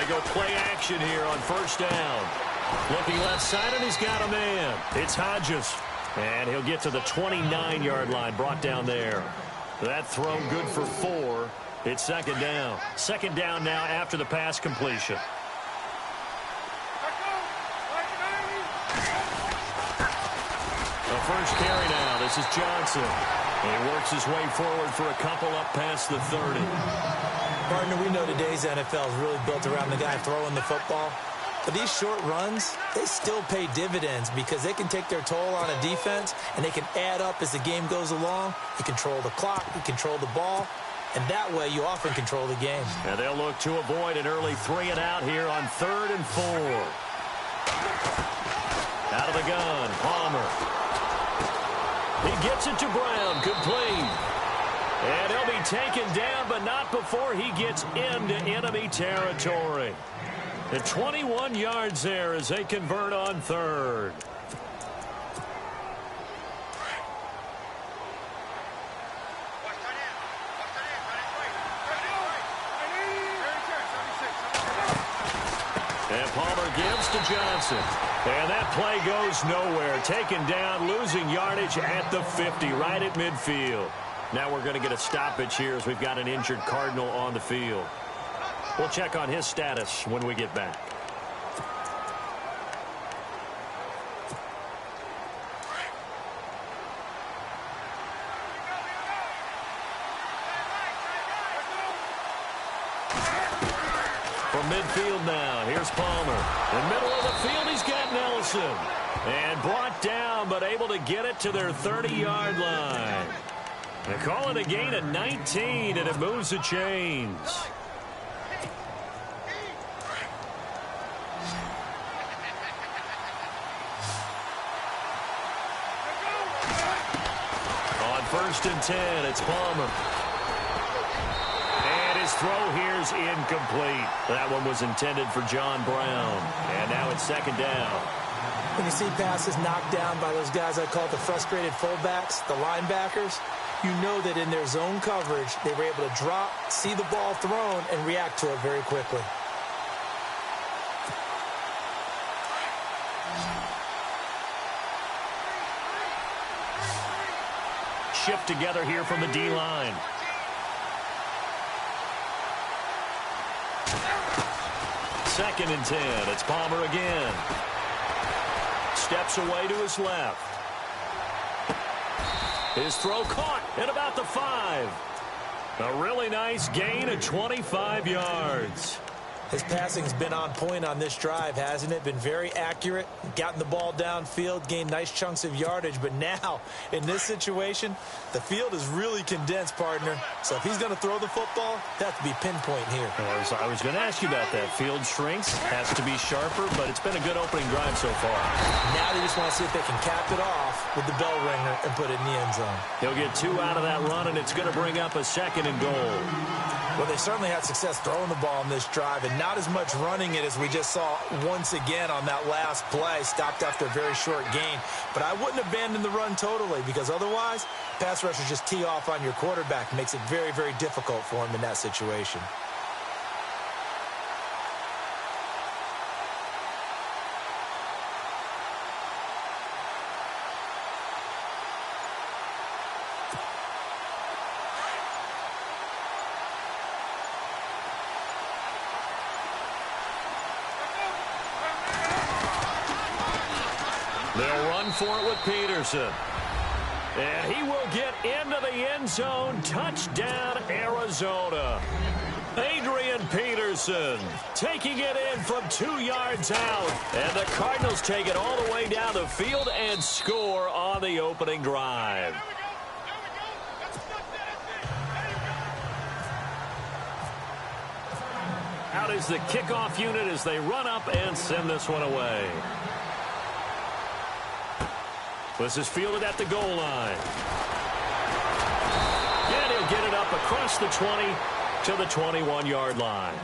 They go play action here on first down. Looking left side, and he's got a man. It's Hodges. And he'll get to the 29-yard line, brought down there. That throw good for 4. It's second down. Second down now after the pass completion. The first carry now. This is Johnson. And he works his way forward for a couple up past the 30. Partner, we know today's NFL is really built around the guy throwing the football. But these short runs, they still pay dividends because they can take their toll on a defense, and they can add up as the game goes along. You control the clock, you control the ball, and that way you often control the game. And they'll look to avoid an early 3-and-out here on 3rd and 4. Out of the gun, Palmer. He gets it to Brown, complete. And he'll be taken down, but not before he gets into enemy territory. The 21 yards there as they convert on 3rd. And Palmer gives to Johnson. And that play goes nowhere. Taken down, losing yardage at the 50, right at midfield. Now we're going to get a stoppage here as we've got an injured Cardinal on the field. We'll check on his status when we get back. From midfield now, here's Palmer. In the middle of the field, he's got Nelson. And brought down, but able to get it to their 30-yard line. They call it a gain of 19, and it moves the chains. On 1st and 10, it's Palmer. And his throw here's incomplete. That one was intended for John Brown. And now it's 2nd down. When you see passes knocked down by those guys I call the frustrated fullbacks, the linebackers, you know that in their zone coverage, they were able to drop, see the ball thrown, and react to it very quickly. Shift together here from the D-line. Second and 10. It's Palmer again. Steps away to his left. His throw caught at about the 5. A really nice gain of 25 yards. His passing's been on point on this drive, hasn't it? Been very accurate, gotten the ball downfield, gained nice chunks of yardage. But now, in this situation, the field is really condensed, partner. So if he's going to throw the football, that has to be pinpoint here. I was going to ask you about that. Field shrinks, has to be sharper, but it's been a good opening drive so far. Now they just want to see if they can cap it off with the bell ringer and put it in the end zone. He'll get 2 out of that run, and it's going to bring up a 2nd and goal. Well, they certainly had success throwing the ball in this drive, and not as much running it as we just saw once again on that last play. Stopped after a very short gain. But I wouldn't abandon the run totally, because otherwise, pass rushers just tee off on your quarterback. Makes it very, very difficult for him in that situation. They'll run for it with Peterson. And he will get into the end zone. Touchdown, Arizona. Adrian Peterson taking it in from 2 yards out. And the Cardinals take it all the way down the field and score on the opening drive. Out is the kickoff unit as they run up and send this one away. This is fielded at the goal line. And he'll get it up across the 20 to the 21-yard line.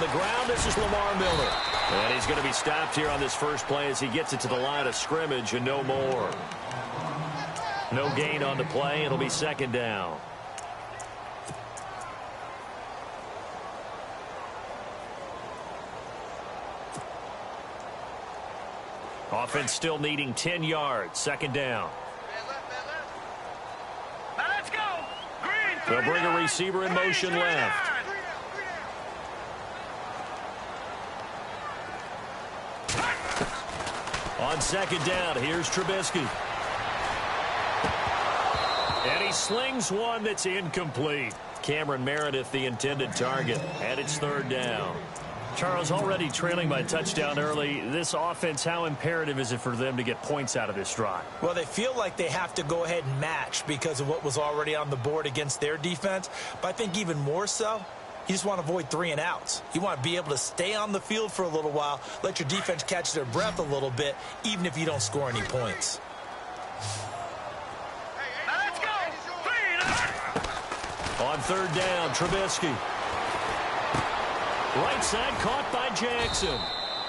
on the ground. This is Lamar Miller. And he's going to be stopped here on this first play as he gets it to the line of scrimmage and no more. No gain on the play. It'll be second down. Offense still needing 10 yards. Second down. Let's go. Green, They'll bring a receiver in motion left. On second down, here's Trubisky. And he slings one that's incomplete. Cameron Meredith, the intended target, and it's third down. Charles, already trailing by a touchdown early. This offense, how imperative is it for them to get points out of this drive? Well, they feel like they have to go ahead and match because of what was already on the board against their defense. But I think even more so, you just want to avoid 3 and outs. You want to be able to stay on the field for a little while, let your defense catch their breath a little bit, even if you don't score any points. Let's go. On third down, Trubisky. Right side caught by Jackson.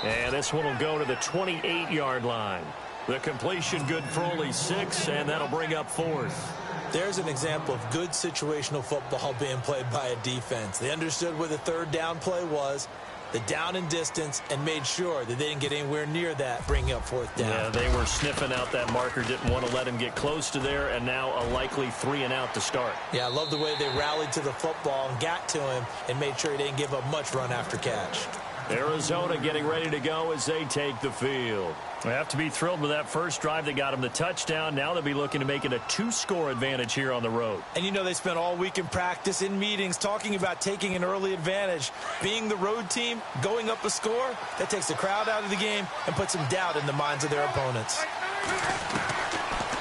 And this one will go to the 28-yard line. The completion good for only 6, and that'll bring up fourth. There's an example of good situational football being played by a defense. They understood where the third down play was, the down and distance, and made sure that they didn't get anywhere near that, bringing up fourth down. Yeah, they were sniffing out that marker, didn't want to let him get close to there, and now a likely 3 and out to start. Yeah, I love the way they rallied to the football and got to him and made sure he didn't give up much run after catch. Arizona getting ready to go as they take the field. They have to be thrilled with that first drive that got them the touchdown. Now they'll be looking to make it a 2-score advantage here on the road. And you know they spent all week in practice, in meetings, talking about taking an early advantage. Being the road team, going up a score, that takes the crowd out of the game and puts some doubt in the minds of their opponents.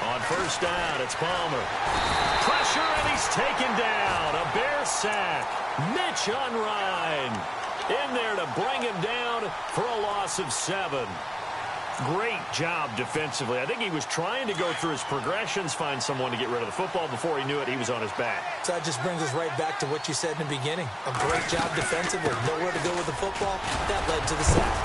On first down, it's Palmer. Pressure, and he's taken down. A Bear sack. Mitch Unrein in there to bring him down for a loss of 7. Great job defensively. I think he was trying to go through his progressions, find someone to get rid of the football. Before he knew it, he was on his back. So that just brings us right back to what you said in the beginning. A great job defensively. Nowhere to go with the football. That led to the sack.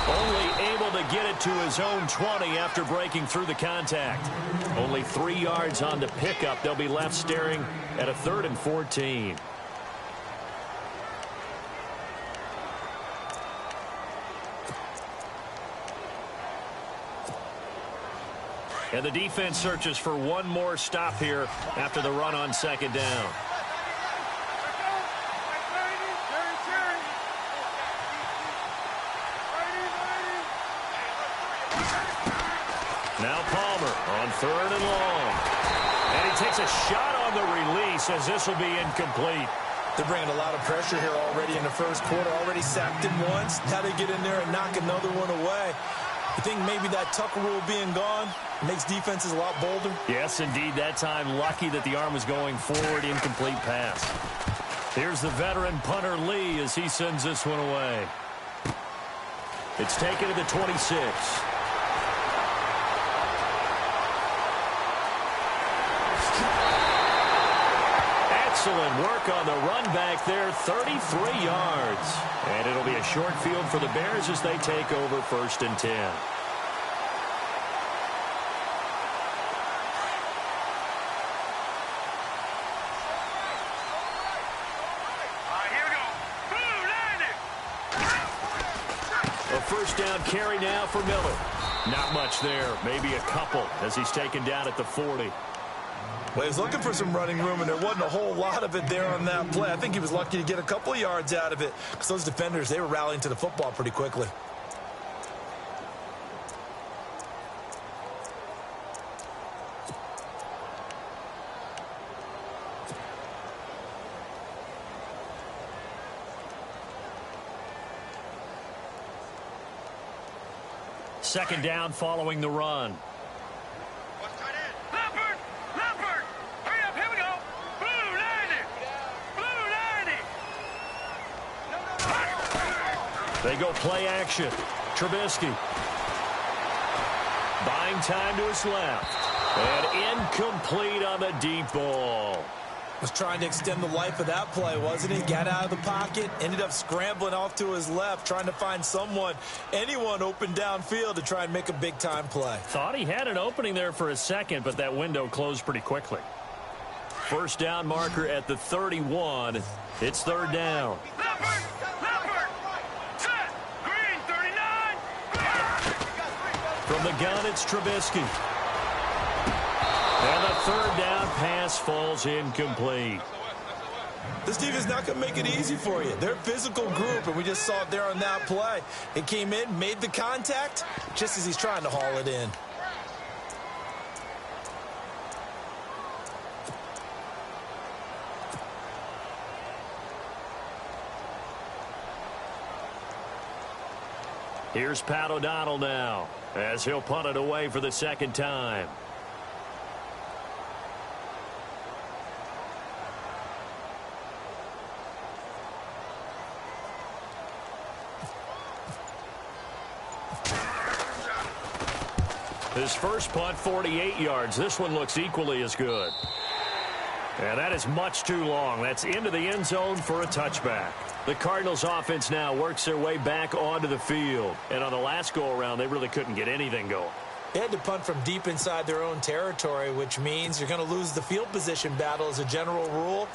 Only able to get it to his own 20 after breaking through the contact. Only 3 yards on the pickup. They'll be left staring at a 3rd and 14. And the defense searches for one more stop here after the run on second down. Now Palmer on 3rd and long. And he takes a shot on the release as this will be incomplete. They're bringing a lot of pressure here already in the first quarter. Already sacked him once. Now they get in there and knock another one away. You think maybe that Tucker rule being gone makes defenses a lot bolder? Yes, indeed. That time, lucky that the arm was going forward. Incomplete pass. Here's the veteran punter Lee as he sends this one away. It's taken to the 26. Excellent work on the run back there, 33 yards. And it'll be a short field for the Bears as they take over 1st and 10. Here we go. Blue, landing. A first down carry now for Miller. Not much there, maybe a couple as he's taken down at the 40. Well, he was looking for some running room, and there wasn't a whole lot of it there on that play. I think he was lucky to get a couple of yards out of it because those defenders, they were rallying to the football pretty quickly. Second down following the run. They go play action. Trubisky. Buying time to his left. And incomplete on the deep ball. Was trying to extend the life of that play, wasn't he? Got out of the pocket, ended up scrambling off to his left, trying to find anyone open downfield to try and make a big-time play. Thought he had an opening there for a second, but that window closed pretty quickly. First down marker at the 31. It's third down. Leopard! Set! Green, 39! From the gun, it's Trubisky. And the third down pass falls incomplete. This team is not going to make it easy for you. They're a physical group, and we just saw it there on that play. It came in, made the contact, just as he's trying to haul it in. Here's Pat O'Donnell now, as he'll punt it away for the second time. His first punt, 48 yards. This one looks equally as good. And that is much too long. That's into the end zone for a touchback. The Cardinals offense now works their way back onto the field. And on the last go-around, they really couldn't get anything going. They had to punt from deep inside their own territory, which means you're going to lose the field position battle as a general rule.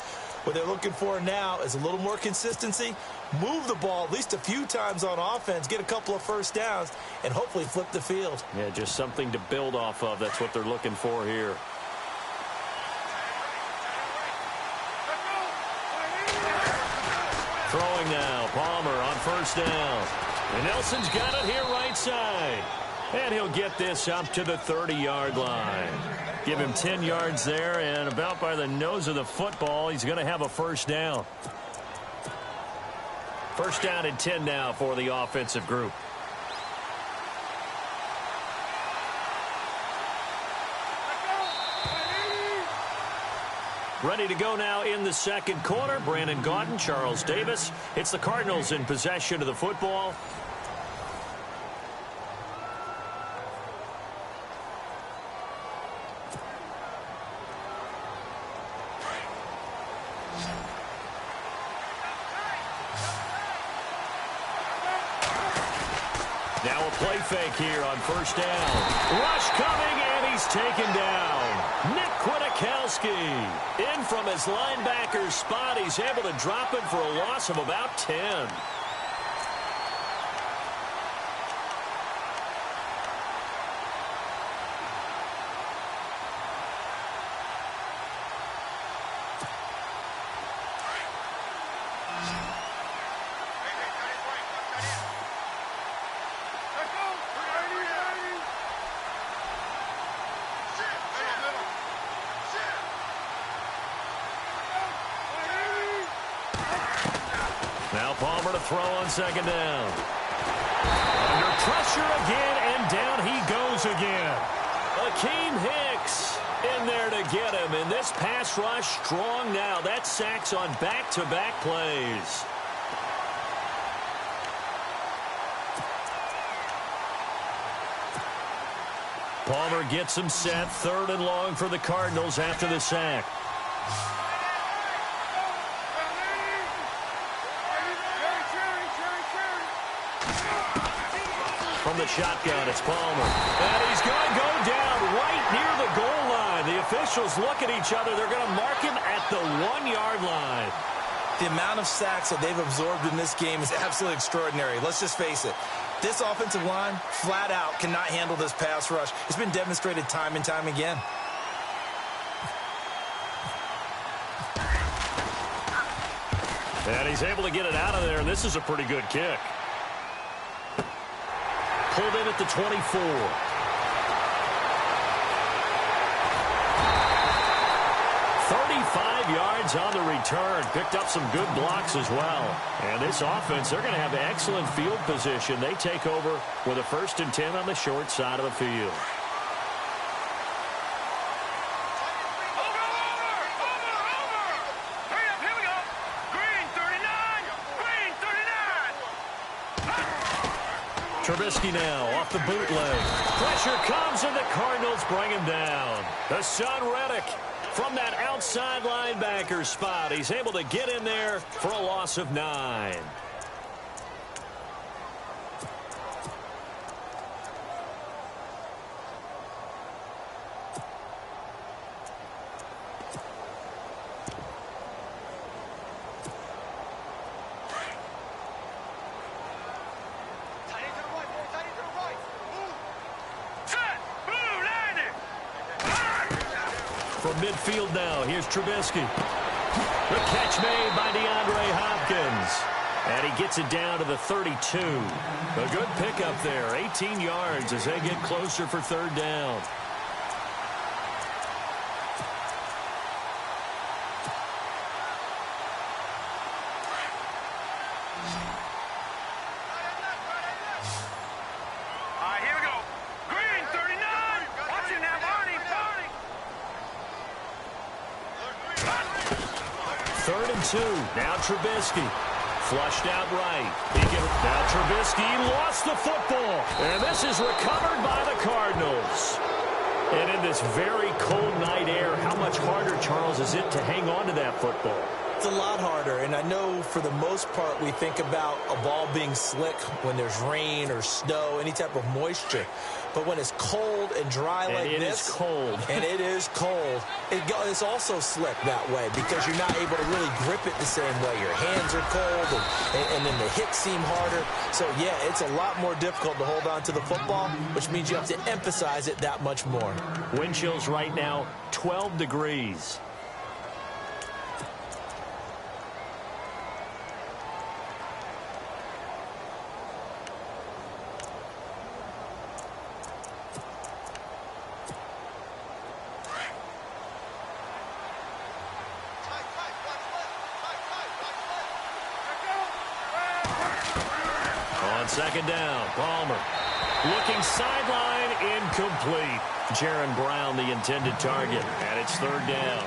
What they're looking for now is a little more consistency, move the ball at least a few times on offense, get a couple of first downs, and hopefully flip the field. Yeah, just something to build off of. That's what they're looking for here. Throwing now, Palmer on first down. And Nelson's got it here right side. And he'll get this up to the 30-yard line. Give him 10 yards there, and about by the nose of the football, he's going to have a first down. First down and 10 now for the offensive group. Ready to go now in the second quarter. Brandon Gaudin, Charles Davis. It's the Cardinals in possession of the football. Now a play fake here on first down. Rush coming, and he's taken down. Nick Kwiatkowski in from his linebacker spot. He's able to drop him for a loss of about 10. Now Palmer to throw on second down. Under pressure again, and down he goes again. Akeem Hicks in there to get him, and this pass rush strong now. That's sacks on back-to-back plays. Palmer gets him set, third and long for the Cardinals after the sack. From the shotgun, it's Palmer. And he's going to go down right near the goal line. The officials look at each other. They're going to mark him at the 1-yard line. The amount of sacks that they've absorbed in this game is absolutely extraordinary. Let's just face it. This offensive line, flat out, cannot handle this pass rush. It's been demonstrated time and time again. And he's able to get it out of there, and this is a pretty good kick. Pulled in at the 24. 35 yards on the return. Picked up some good blocks as well. And this offense, they're going to have excellent field position. They take over with a 1st and 10 on the short side of the field. Trubisky now off the bootleg. Pressure comes, and the Cardinals bring him down. Hassan Reddick from that outside linebacker spot. He's able to get in there for a loss of 9. From midfield now, here's Trubisky. The catch made by DeAndre Hopkins. And he gets it down to the 32. A good pickup there, 18 yards as they get closer for third down. Third and 2. Now Trubisky. Flushed out right. Now Trubisky lost the football. And this is recovered by the Cardinals. And in this very cold night air, how much harder, Charles, is it to hang on to that football? It's a lot harder, and I know for the most part we think about a ball being slick when there's rain or snow, any type of moisture. But when it's cold and dry like this, it is cold. And it is cold, it's also slick that way because you're not able to really grip it the same way. Your hands are cold, and then the hits seem harder. So, yeah, it's a lot more difficult to hold on to the football, which means you have to emphasize it that much more. Wind chills right now, 12 degrees. On second down, Palmer. Looking sideline, incomplete. Jaron Brown, the intended target, and it's third down.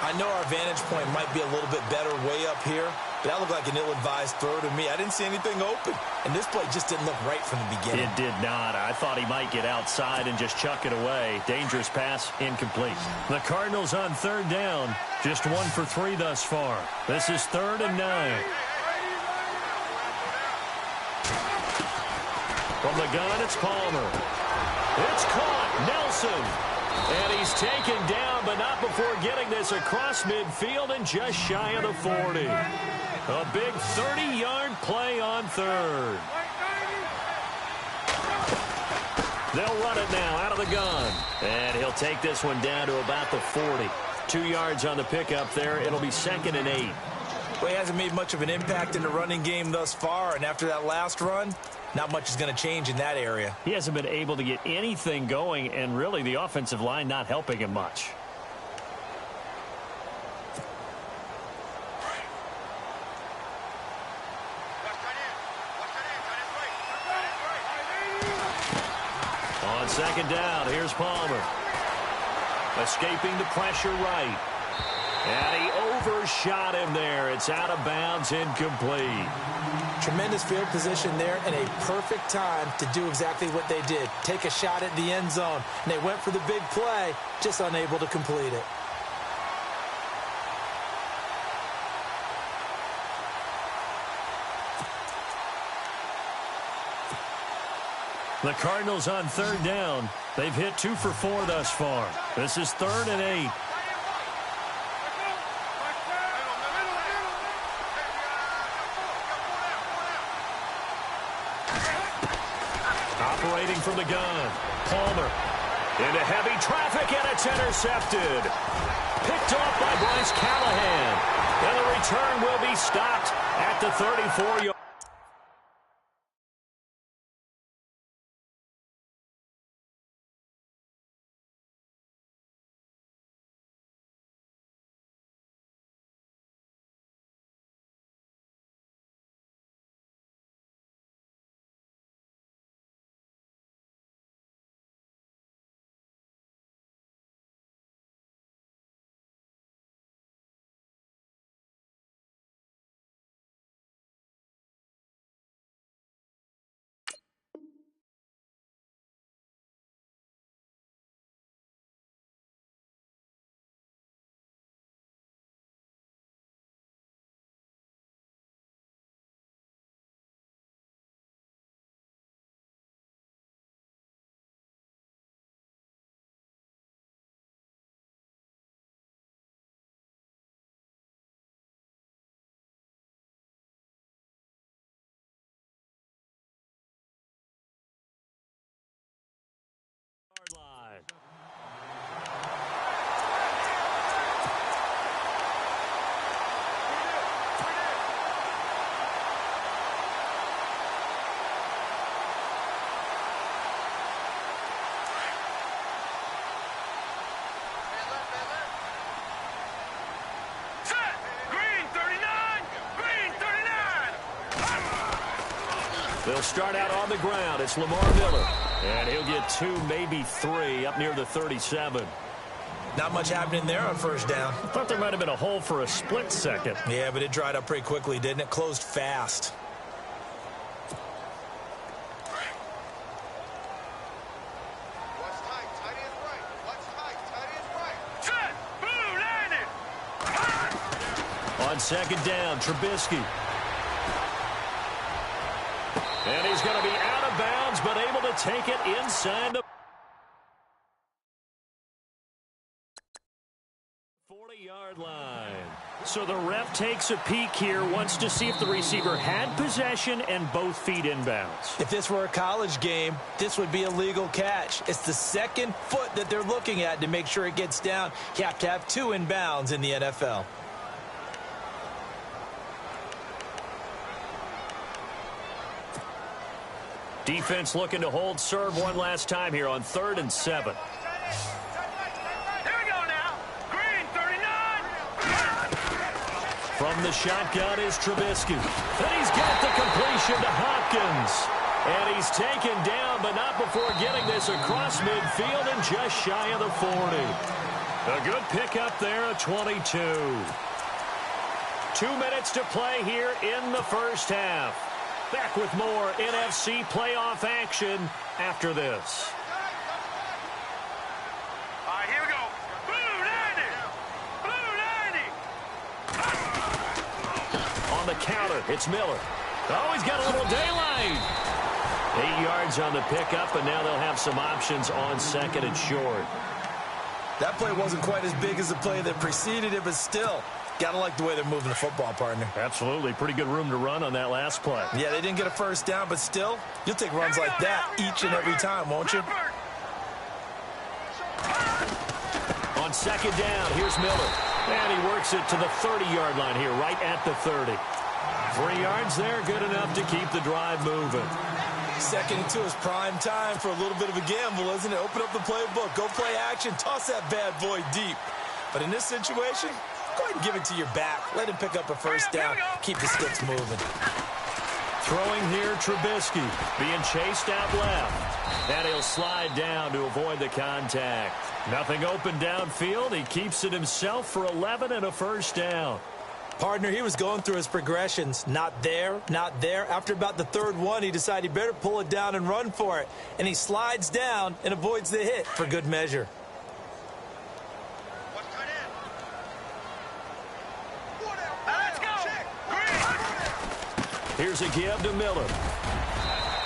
I know our vantage point might be a little bit better way up here, but that looked like an ill-advised throw to me. I didn't see anything open, and this play just didn't look right from the beginning. It did not. I thought he might get outside and just chuck it away. Dangerous pass, incomplete. The Cardinals on third down, just 1 for 3 thus far. This is 3rd and 9. From the gun, it's Palmer. It's caught. Nelson. And he's taken down, but not before getting this across midfield and just shy of the 40. A big 30-yard play on third. They'll run it now out of the gun. And he'll take this one down to about the 40. 2 yards on the pickup there. It'll be 2nd and 8. Well, he hasn't made much of an impact in the running game thus far, and after that last run, not much is going to change in that area. He hasn't been able to get anything going, and really the offensive line not helping him much. On second down, here's Palmer. Escaping the pressure right. And he overshot him there. It's out of bounds, incomplete. Tremendous field position there and a perfect time to do exactly what they did. Take a shot at the end zone. And they went for the big play, just unable to complete it. The Cardinals on third down. They've hit 2 for 4 thus far. This is 3rd and 8. Operating from the gun. Palmer. Into heavy traffic, and it's intercepted. Picked off by Bryce Callahan. And the return will be stopped at the 34-yard. They'll start out on the ground. It's Lamar Miller. And he'll get 2, maybe 3 up near the 37. Not much happening there on first down. I thought there might have been a hole for a split second. Yeah, but it dried up pretty quickly, didn't it? Closed fast. On second down, Trubisky. And he's going to be out of bounds, but able to take it inside the 40-yard line. So the ref takes a peek here, wants to see if the receiver had possession and both feet inbounds. If this were a college game, this would be a legal catch. It's the second foot that they're looking at to make sure it gets down. You have to have 2 inbounds in the NFL. Defense looking to hold serve one last time here on 3rd and 7. Here we go now. Green 39. From the shotgun is Trubisky. And he's got the completion to Hopkins. And he's taken down, but not before getting this across midfield and just shy of the 40. A good pickup there at 22. 2 minutes to play here in the first half. Back with more NFC playoff action after this. All right, here we go. Blue 90. Blue 90. On the counter, it's Miller. Oh, he's got a little daylight. 8 yards on the pickup, and now they'll have some options on second and short. That play wasn't quite as big as the play that preceded it, but still, gotta like the way they're moving the football, partner. Absolutely. Pretty good room to run on that last play. Yeah, they didn't get a first down, but still, you'll take runs like that each and every time, won't you? On second down, here's Miller. And he works it to the 30-yard line here, right at the 30. 3 yards there, good enough to keep the drive moving. 2nd and 2 is prime time for a little bit of a gamble, isn't it? Open up the playbook, go play action, toss that bad boy deep. But in this situation, go ahead and give it to your back. Let him pick up a first down. Keep the sticks moving. Throwing here, Trubisky being chased out left. And he'll slide down to avoid the contact. Nothing open downfield. He keeps it himself for 11 and a first down. Partner, he was going through his progressions. Not there, not there. After about the 3rd one, he decided he better pull it down and run for it. And he slides down and avoids the hit for good measure. Let's go. Here's a give to Miller.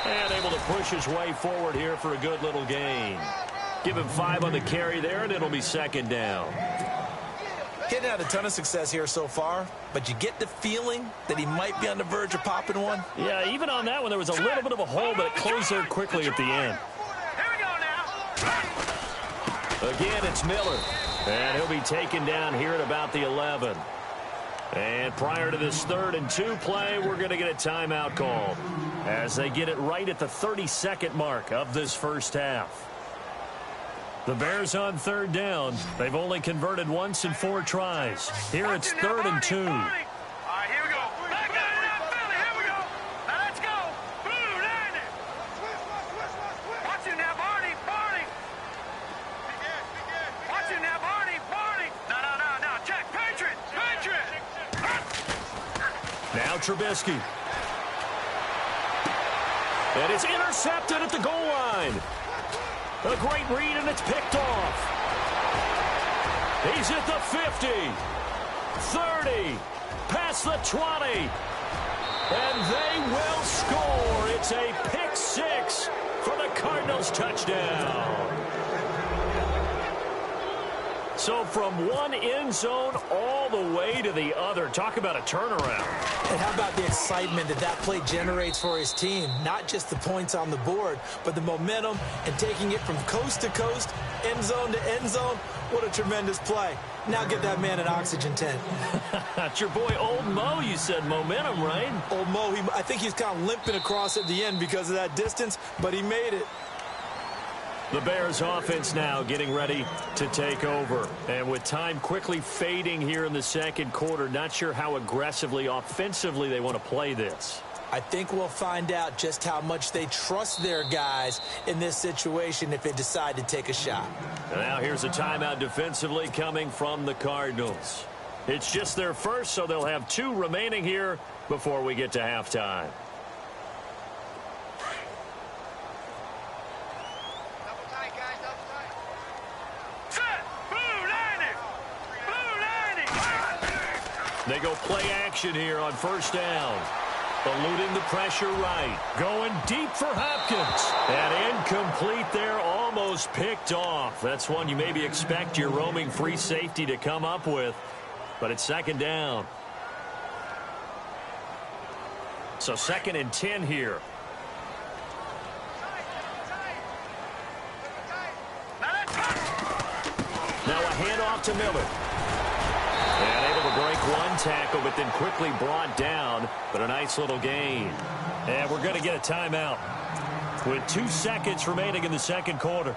And able to push his way forward here for a good little gain. Give him 5 on the carry there, and it'll be second down. Getting had a ton of success here so far, but you get the feeling that he might be on the verge of popping one. Yeah, even on that one, there was a little bit of a hole, but it closed there quickly at the end. Here we go now. Again, it's Miller. And he'll be taken down here at about the 11. And prior to this 3rd and 2 play, we're going to get a timeout called as they get it right at the 32nd mark of this first half. The Bears on 3rd down. They've only converted once in 4 tries. Here it's 3rd and 2. All right, here we go. Back out of that Philly. Here we go. Now let's go. Blue 90. Watch him now, Barney. Barney. Watch him now, Barney. Barney. No. Check. Patriot. Patriot. Now Trubisky. And it's intercepted at the goal line. A great read, and it's picked off. He's at the 50, 30, past the 20, and they will score. It's a pick 6 for the Cardinals touchdown. So from one end zone all the way to the other. Talk about a turnaround. And how about the excitement that play generates for his team? Not just the points on the board, but the momentum and taking it from coast to coast, end zone to end zone. What a tremendous play. Now get that man an oxygen tent. That's your boy Old Mo. You said momentum, right? Old Mo, I think he's kind of limping across at the end because of that distance, but he made it. The Bears offense now getting ready to take over. And with time quickly fading here in the second quarter, not sure how aggressively, offensively they want to play this. I think we'll find out just how much they trust their guys in this situation if they decide to take a shot. And now here's a timeout defensively coming from the Cardinals. It's just their first, so they'll have 2 remaining here before we get to halftime. They go play action here on first down. Eluding the pressure right. Going deep for Hopkins. And incomplete there, almost picked off. That's one you maybe expect your roaming free safety to come up with. But it's second down. So 2nd and 10 here. Now a handoff to Miller. And able to break one tackle, but then quickly brought down. But a nice little gain. And we're going to get a timeout with 2 seconds remaining in the second quarter.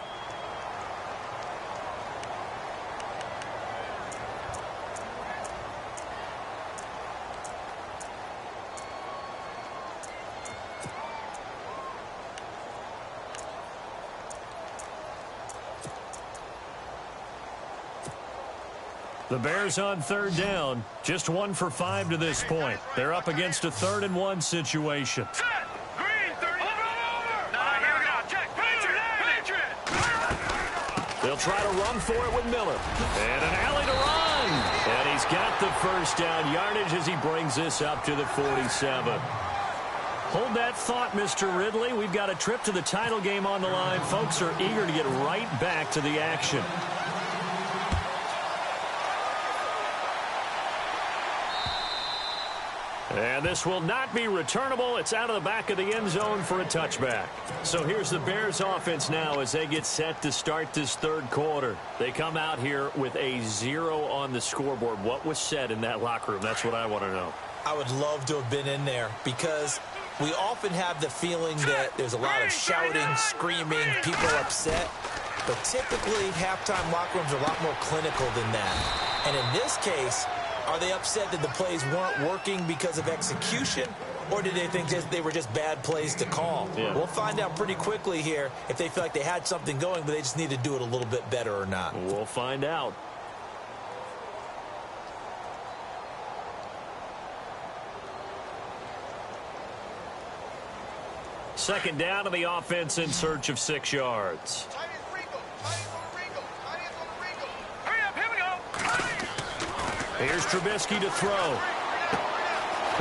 The Bears on third down, just 1 for 5 to this point. They're up against a 3rd and 1 situation. They'll try to run for it with Miller. And an alley to run. And he's got the first down yardage as he brings this up to the 47. Hold that thought, Mr. Ridley. We've got a trip to the title game on the line. Folks are eager to get right back to the action. And this will not be returnable. It's out of the back of the end zone for a touchback. So here's the Bears offense now as they get set to start this third quarter. They come out here with a 0 on the scoreboard. What was said in that locker room? That's what I want to know. I would love to have been in there because we often have the feeling that there's a lot of shouting, screaming, people upset. But typically, halftime locker rooms are a lot more clinical than that. And in this case, are they upset that the plays weren't working because of execution, or did they think they were just bad plays to call? Yeah. We'll find out pretty quickly here if they feel like they had something going, but they just need to do it a little bit better or not. We'll find out. Second down to the offense in search of 6 yards. Here's Trubisky to throw.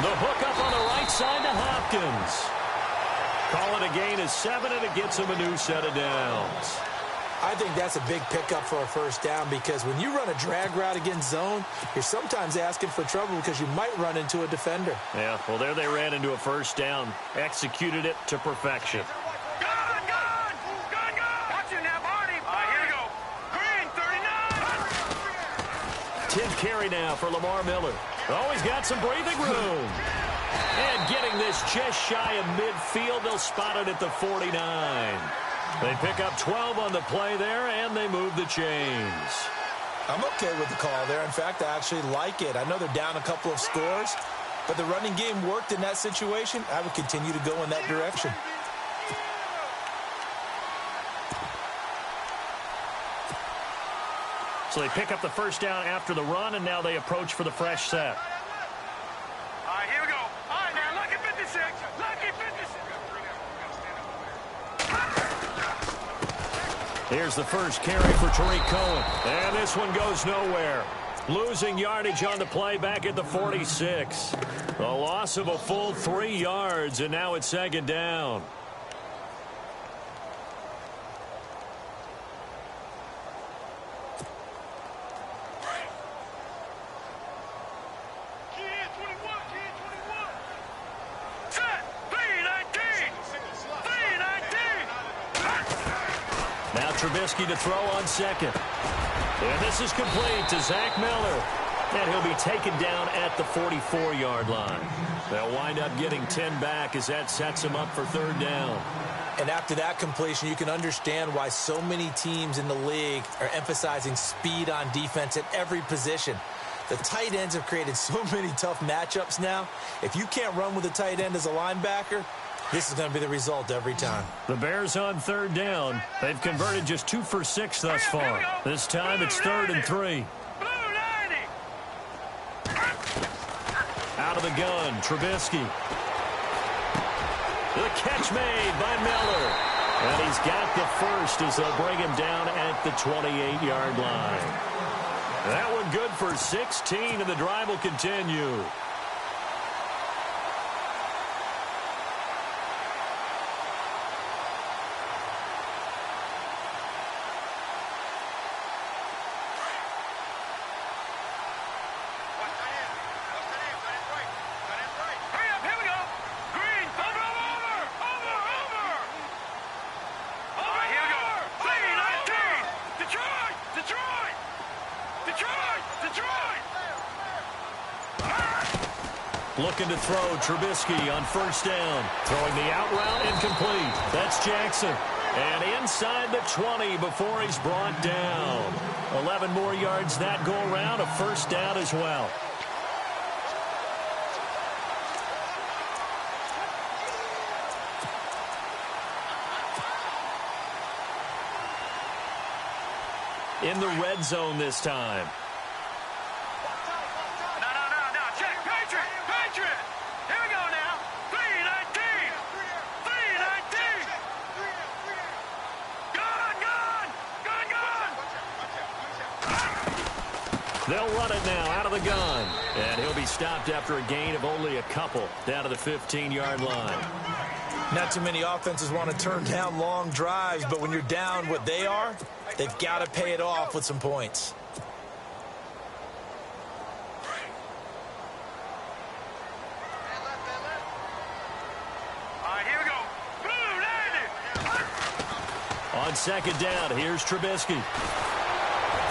The hook up on the right side to Hopkins. Call it a gain of 7, and it gets him a new set of downs. I think that's a big pickup for a first down because when you run a drag route against zone, you're sometimes asking for trouble because you might run into a defender. Yeah, well, there they ran into a first down. Executed it to perfection. Carry now for Lamar Miller. Oh, he's got some breathing room. And getting this just shy of midfield, they'll spot it at the 49. They pick up 12 on the play there, and they move the chains. I'm okay with the call there. In fact, I actually like it. I know they're down a couple of scores, but the running game worked in that situation. I would continue to go in that direction. So they pick up the first down after the run, and now they approach for the fresh set. All right, here we go. All right, now, lucky 56. Lucky 56. Here's the first carry for Tariq Cohen. And this one goes nowhere. Losing yardage on the play back at the 46. A loss of a full 3 yards, and now it's second down. Trubisky to throw on second. And this is complete to Zach Miller. And he'll be taken down at the 44-yard line. They'll wind up getting 10 back as that sets them up for third down. And after that completion, you can understand why so many teams in the league are emphasizing speed on defense at every position. The tight ends have created so many tough matchups now. If you can't run with a tight end as a linebacker, this is going to be the result every time. The Bears on third down. They've converted just 2 for 6 thus far. This time it's 3rd and 3. Out of the gun, Trubisky. The catch made by Miller. And he's got the first as they'll bring him down at the 28-yard line. That one good for 16, and the drive will continue. Looking to throw, Trubisky on first down. Throwing the out route incomplete. That's Jackson. And inside the 20 before he's brought down. 11 more yards that go around, a first down as well. In the red zone this time. They'll run it now out of the gun. And he'll be stopped after a gain of only a couple down to the 15-yard line. Not too many offenses want to turn down long drives, but when you're down what they are, they've got to pay it off with some points. On second down, here's Trubisky.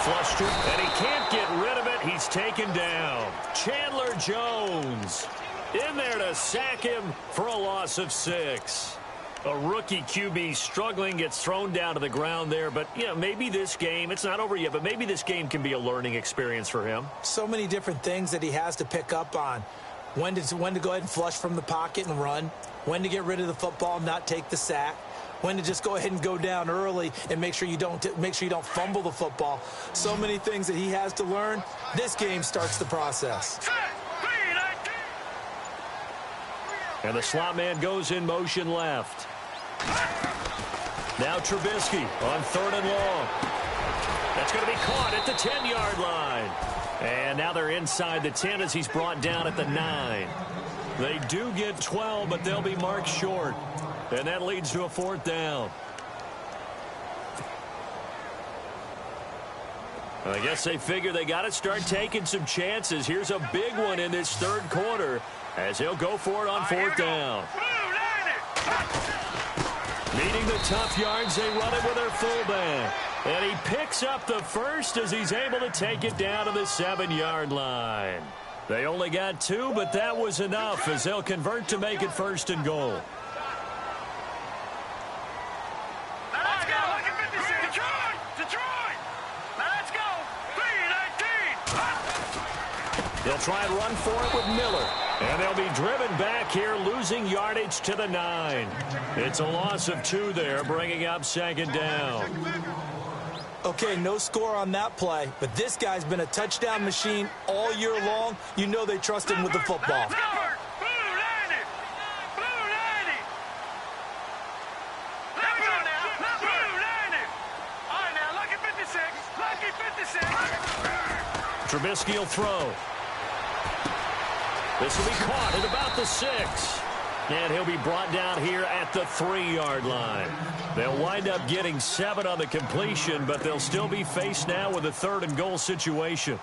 Flushed it, and he can't get rid of it. He's taken down. Chandler Jones in there to sack him for a loss of 6. A rookie QB struggling, gets thrown down to the ground there. But, you know, maybe this game, it's not over yet, but maybe this game can be a learning experience for him. So many different things that he has to pick up on. When to go ahead and flush from the pocket and run. When to get rid of the football, not take the sack. When to just go ahead and go down early and make sure you don't fumble the football. So many things that he has to learn. This game starts the process. And the slot man goes in motion left. Now Trubisky on 3rd and long. That's going to be caught at the 10-yard line. And now they're inside the 10 as he's brought down at the 9. They do get 12, but they'll be marked short. And that leads to a 4th down. I guess they figure they got to start taking some chances. Here's a big one in this 3rd quarter as he'll go for it on 4th down. Needing the tough yards, they run it with their fullback. And he picks up the first as he's able to take it down to the 7-yard line. They only got 2, but that was enough as they'll convert to make it 1st and goal. They'll try and run for it with Miller. And they'll be driven back here, losing yardage to the 9. It's a loss of 2 there, bringing up 2nd down. Okay, no score on that play, but this guy's been a touchdown machine all year long. You know they trust him with the football. Trubisky will throw. This will be caught at about the 6. And he'll be brought down here at the 3-yard line. They'll wind up getting 7 on the completion, but they'll still be faced now with a 3rd and goal situation.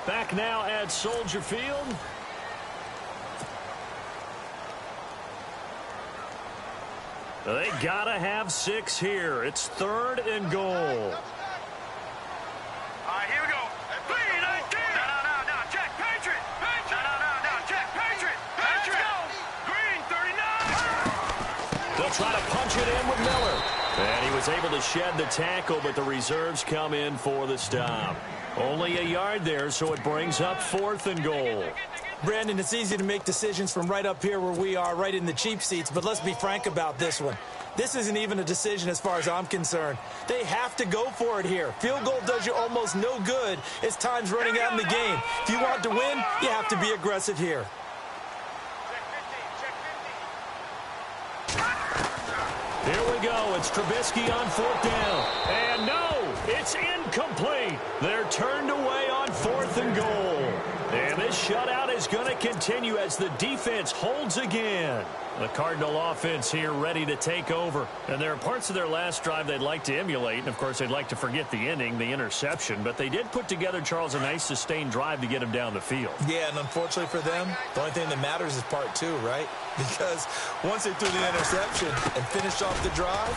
Back now at Soldier Field. They gotta have 6 here. It's 3rd and goal. They'll try to punch it in with Miller. And he was able to shed the tackle, but the reserves come in for the stop. Only a yard there, so it brings up 4th and goal. Brandon, it's easy to make decisions from right up here where we are, right in the cheap seats, but let's be frank about this one. This isn't even a decision as far as I'm concerned. They have to go for it here. Field goal does you almost no good as time's running out in the game. If you want to win, you have to be aggressive here. Here we go. It's Trubisky on 4th down. And no, it's incomplete. They're turned away on 4th and goal. And this shutout is going to continue as the defense holds again. The Cardinal offense here ready to take over. And there are parts of their last drive they'd like to emulate. And, of course, they'd like to forget the inning, the interception. But they did put together, Charles, a nice sustained drive to get him down the field. Yeah, and unfortunately for them, the only thing that matters is part 2, right? Because once they threw the interception and finished off the drive,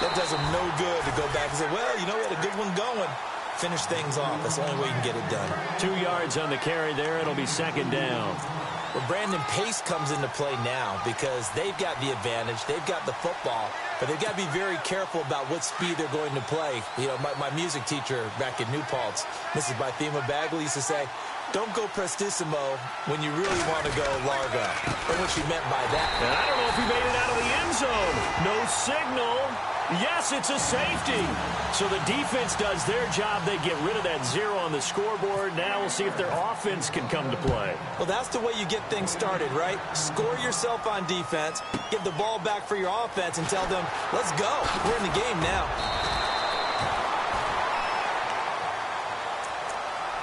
that does them no good to go back and say, well, you know, we had a good one going. Finish things off. That's the only way you can get it done. 2 yards on the carry there. It'll be 2nd down. Well, Brandon, pace comes into play now because they've got the advantage. They've got the football, but they've got to be very careful about what speed they're going to play. You know, my music teacher back at New Paltz, Mrs. Bythema Bagley, used to say, don't go prestissimo when you really want to go largo. And what she meant by that. And I don't know if he made it out of the end zone. No signal. Yes, it's a safety. So the defense does their job. They get rid of that 0 on the scoreboard. Now we'll see if their offense can come to play. Well, that's the way you get things started, right? Score yourself on defense, give the ball back for your offense, and tell them, let's go. We're in the game now.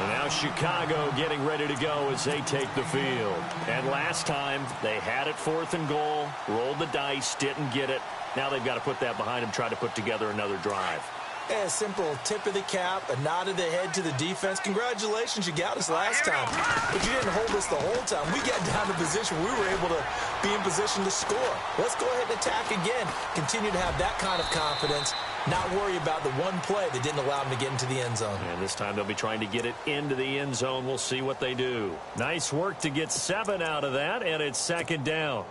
And now Chicago getting ready to go as they take the field. And last time, they had it 4th and goal, rolled the dice, didn't get it. Now they've got to put that behind them, try to put together another drive. Yeah, a simple tip of the cap, a nod of the head to the defense. Congratulations, you got us last time. But you didn't hold us the whole time. We got down to position. We were able to be in position to score. Let's go ahead and attack again. Continue to have that kind of confidence. Not worry about the one play that didn't allow them to get into the end zone. And this time they'll be trying to get it into the end zone. We'll see what they do. Nice work to get 7 out of that, and it's 2nd down.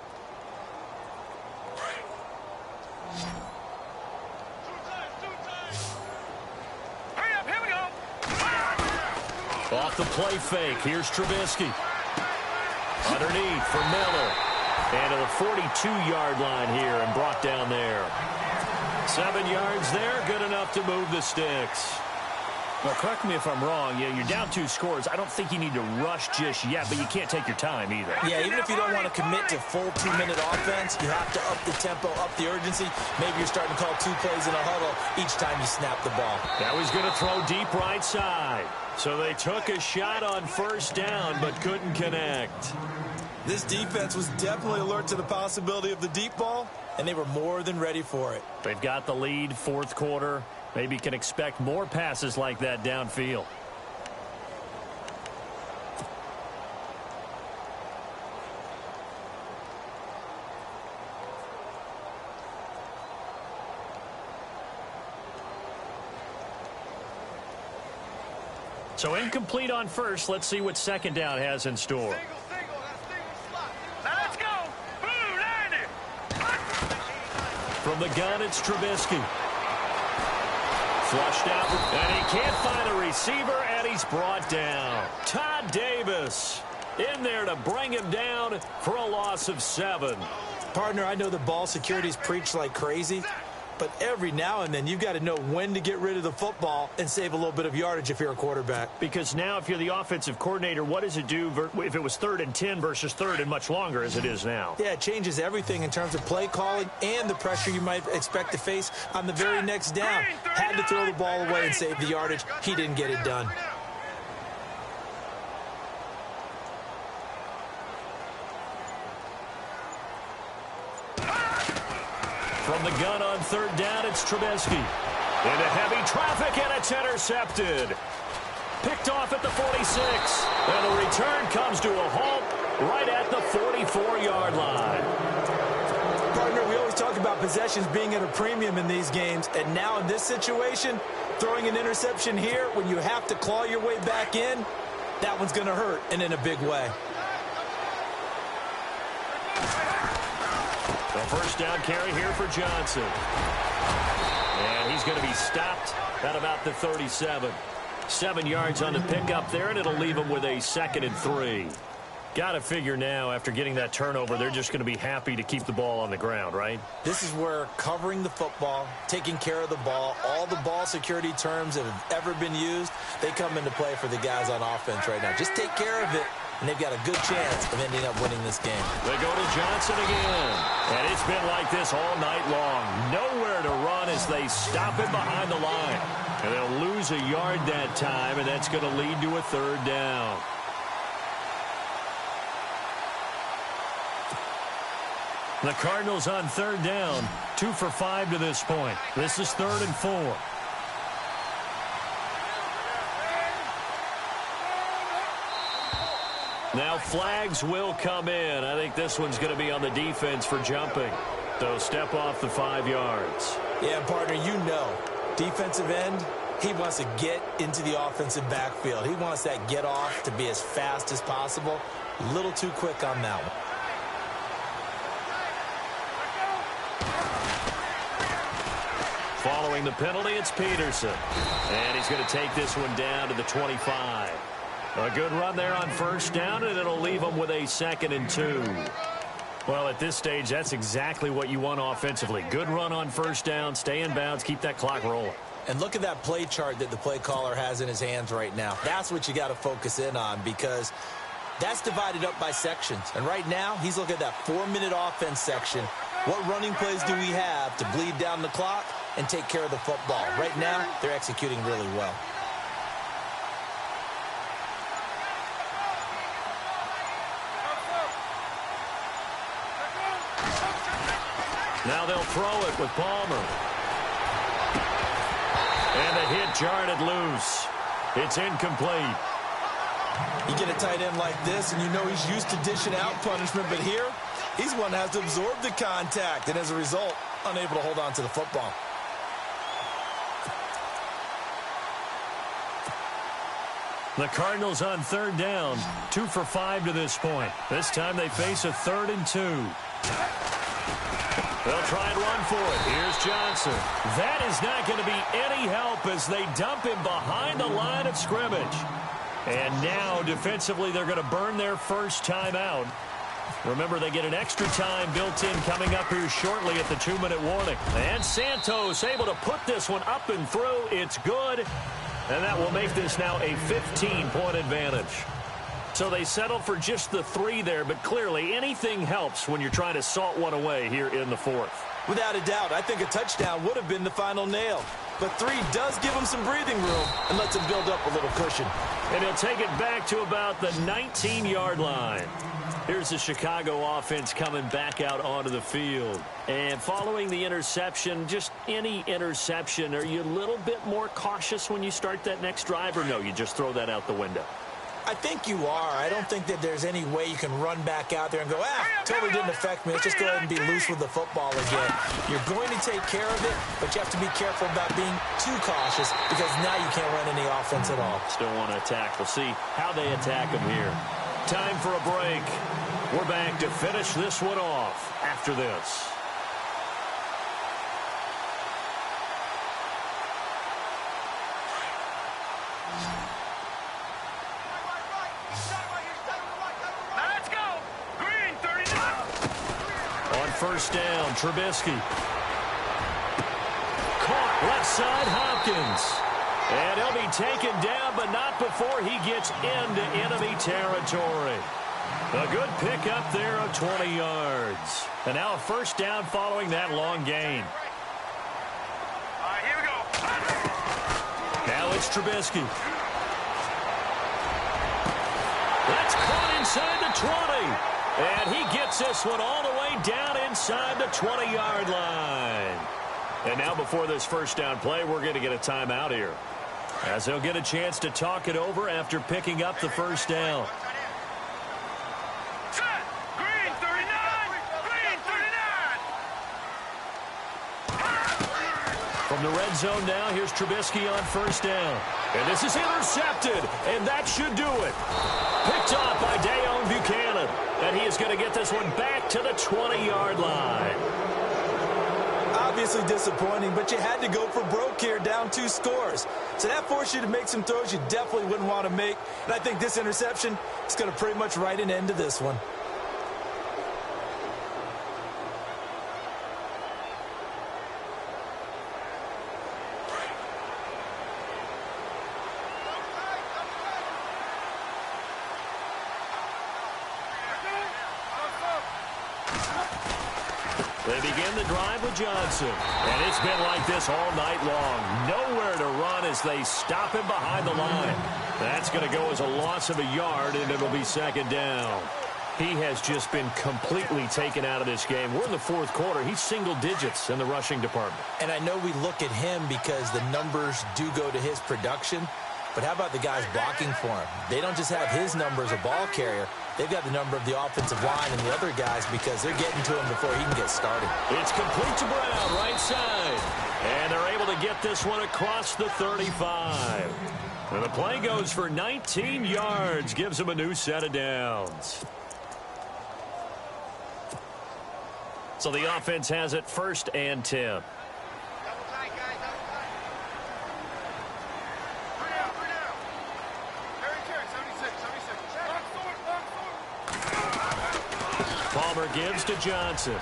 Off the play fake. Here's Trubisky. Underneath for Miller. And to the 42-yard line here and brought down there. 7 yards there. Good enough to move the sticks. Well, correct me if I'm wrong. Yeah, you're down 2 scores. I don't think you need to rush just yet, but you can't take your time either. Yeah, even if you don't want to commit to full 2-minute offense, you have to up the tempo, up the urgency. Maybe you're starting to call 2 plays in a huddle each time you snap the ball. Now he's going to throw deep right side. So they took a shot on 1st down, but couldn't connect. This defense was definitely alert to the possibility of the deep ball, and they were more than ready for it. They've got the lead, 4th quarter. Maybe can expect more passes like that downfield. So incomplete on 1st. Let's see what 2nd down has in store. Now let's go. Blue 90. From the gun, it's Trubisky. Flushed out, and he can't find a receiver, and he's brought down. Todd Davis in there to bring him down for a loss of 7. Partner, I know the ball security's preached like crazy, but every now and then you've got to know when to get rid of the football and save a little bit of yardage if you're a quarterback. Because now if you're the offensive coordinator, what does it do if it was 3rd and 10 versus 3rd and much longer as it is now? Yeah, it changes everything in terms of play calling and the pressure you might expect to face on the very next down. Had to throw the ball away and save the yardage. He didn't get it done. From the gun on 3rd down, it's Trubisky. Into heavy traffic, and it's intercepted. Picked off at the 46. And the return comes to a halt right at the 44-yard line. Partner, we always talk about possessions being at a premium in these games. And now in this situation, throwing an interception here when you have to claw your way back in, that one's going to hurt, and in a big way. A first down carry here for Johnson. And he's going to be stopped at about the 37. 7 yards on the pickup there, and it'll leave him with a 2nd and 3. Got to figure now, after getting that turnover, they're just going to be happy to keep the ball on the ground, right? This is where covering the football, taking care of the ball, all the ball security terms that have ever been used, they come into play for the guys on offense right now. Just take care of it, and they've got a good chance of ending up winning this game. They go to Johnson again. And it's been like this all night long. Nowhere to run as they stop him behind the line. And they'll lose a yard that time, and that's going to lead to a 3rd down. The Cardinals on 3rd down, 2 for 5 to this point. This is 3rd and 4. Now flags will come in. I think this one's going to be on the defense for jumping. So step off the 5 yards. Yeah, partner, you know, defensive end, he wants to get into the offensive backfield. He wants that get off to be as fast as possible. A little too quick on that one. Following the penalty, it's Peterson. And he's going to take this one down to the 25. A good run there on first down, and it'll leave him with a 2nd and 2. Well, at this stage, that's exactly what you want offensively. Good run on first down, stay in bounds, keep that clock rolling. And look at that play chart that the play caller has in his hands right now. That's what you got to focus in on, because that's divided up by sections. And right now, he's looking at that 4-minute offense section. What running plays do we have to bleed down the clock and take care of the football? Right now, they're executing really well. Now they'll throw it with Palmer. And the hit jarred it loose. It's incomplete. You get a tight end like this, and you know he's used to dishing out punishment, but here, he's one that has to absorb the contact, and as a result, unable to hold on to the football. The Cardinals on 3rd down, 2 for 5 to this point. This time they face a 3rd and 2. They'll try and run for it. Here's Johnson. That is not going to be any help as they dump him behind the line of scrimmage. And now, defensively, they're going to burn their first time out. Remember, they get an extra time built in coming up here shortly at the 2-minute warning. And Santos able to put this one up and through. It's good. And that will make this now a 15-point advantage. So they settle for just the 3 there, but clearly anything helps when you're trying to salt one away here in the 4th. Without a doubt, I think a touchdown would have been the final nail. But 3 does give him some breathing room and lets him build up a little cushion. And he'll take it back to about the 19-yard line. Here's the Chicago offense coming back out onto the field. And following the interception, just any interception, are you a little bit more cautious when you start that next drive, or no, you just throw that out the window? I think you are. I don't think that there's any way you can run back out there and go, totally didn't affect me. Let's just go ahead and be loose with the football again. You're going to take care of it, but you have to be careful about being too cautious, because now you can't run any offense at all. Still want to attack. We'll see how they attack him here. Time for a break. We're back to finish this one off after this. First down, Trubisky. Caught left side, Hopkins. And he'll be taken down, but not before he gets into enemy territory. A good pickup there of 20 yards. And now a first down following that long gain. All right, here we go. Now it's Trubisky. That's caught inside the 20. And he gets this one all the way down inside the 20-yard line. And now before this first down play, we're going to get a timeout here, as they'll get a chance to talk it over after picking up the first down. Set. Green 39. Green 39. From the red zone now, here's Trubisky on first down. And this is intercepted, and that should do it. Picked off by Dayon Buchanan. again. And he is going to get this one back to the 20-yard line. Obviously disappointing, but you had to go for broke here, down 2 scores. So that forced you to make some throws you definitely wouldn't want to make. And I think this interception is going to pretty much write an end to this one. They begin the drive with Johnson. And it's been like this all night long. Nowhere to run as they stop him behind the line. That's going to go as a loss of a yard, and it'll be second down. He has just been completely taken out of this game. We're in the 4th quarter. He's single digits in the rushing department. And I know we look at him because the numbers do go to his production. But how about the guys blocking for him? They don't just have his number as a ball carrier. They've got the number of the offensive line and the other guys because they're getting to him before he can get started. It's complete to Brown, right side. And they're able to get this one across the 35. And the play goes for 19 yards, gives him a new set of downs. So the offense has it 1st and 10. Palmer gives to Johnson.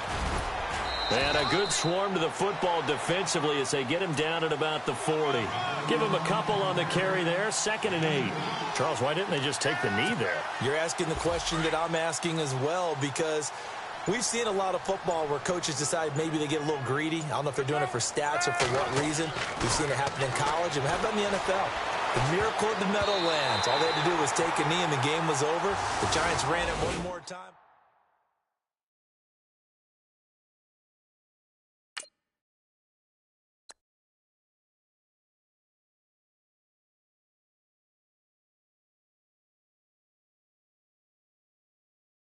And a good swarm to the football defensively as they get him down at about the 40. Give him a couple on the carry there, 2nd and 8. Charles, why didn't they just take the knee there? You're asking the question that I'm asking as well, because we've seen a lot of football where coaches decide maybe they get a little greedy. I don't know if they're doing it for stats or for what reason. We've seen it happen in college, and how about in the NFL? The miracle of the Meadowlands. All they had to do was take a knee and the game was over. The Giants ran it one more time.